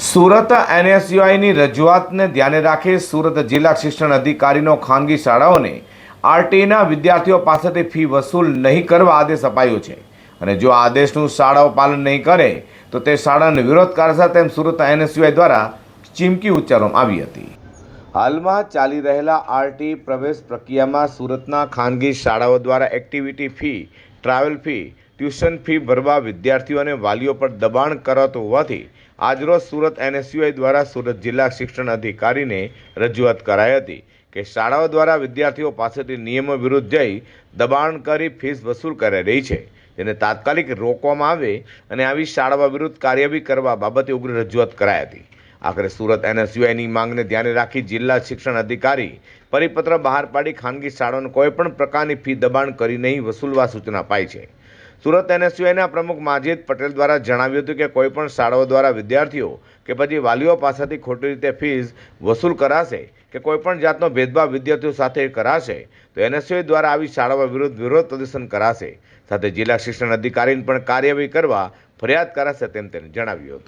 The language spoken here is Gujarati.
સુરત એનએસયુઆઈની રજૂઆતને ધ્યાને રાખી સુરત જિલ્લા શિક્ષણ અધિકારીનો ખાનગી શાળાઓને આરટીઈના વિદ્યાર્થીઓ પાસેથી ફી વસૂલ નહીં કરવા આદેશ અપાયો છે અને જો આ આદેશનું શાળાઓ પાલન નહીં કરે તો તે શાળાનો વિરોધ કરશે તેમ સુરત એનએસયુઆઈ દ્વારા ચીમકી ઉચ્ચારવામાં આવી હતી। હાલમાં ચાલી રહેલા આરટીઈ પ્રવેશ પ્રક્રિયામાં સુરતના ખાનગી શાળાઓ દ્વારા activity fee, travel fee, tuition fee ભરવા વિદ્યાર્થીઓ અને વાલીઓ પર દબાણ કરાતું હોવાથી આજરોજ સુરત એનએસયુઆઈ દ્વારા સુરત જિલ્લા શિક્ષણ અધિકારીને રજૂઆત કરાઈ હતી કે શાળાઓ દ્વારા વિદ્યાર્થીઓ પાસેથી નિયમો વિરુદ્ધ જઈ દબાણ કરી ફીસ વસૂલ કરાઈ રહી છે, જેને તાત્કાલિક રોકવામાં આવે અને આવી શાળાઓ વિરુદ્ધ કાર્યવાહી કરવા બાબતે ઉગ્ર રજૂઆત કરાઈ હતી। આખરે સુરત એનએસયુઆઈની માંગને ધ્યાને રાખી જિલ્લા શિક્ષણ અધિકારી પરિપત્ર બહાર પાડી ખાનગી શાળાઓને કોઈપણ પ્રકારની ફી દબાણ કરી નહીં વસૂલવા સૂચના અપાઈ છે। સુરત એનએસયુઆઈના પ્રમુખ માજીદ પટેલ દ્વારા જણાવ્યું હતું કે કોઈપણ શાળાઓ દ્વારા વિદ્યાર્થીઓ કે પછી વાલીઓ પાસેથી ખોટી રીતે ફીસ વસૂલ કરાશે કે કોઈપણ જાતનો ભેદભાવ વિદ્યાર્થીઓ સાથે કરાશે તો એનએસયુઆઈ દ્વારા આવી શાળાઓ વિરુદ્ધ વિરોધ પ્રદર્શન કરાશે, સાથે જિલ્લા શિક્ષણ અધિકારીને પણ કાર્યવાહી કરવા ફરિયાદ કરાશે તેમ તેને જણાવ્યું હતું।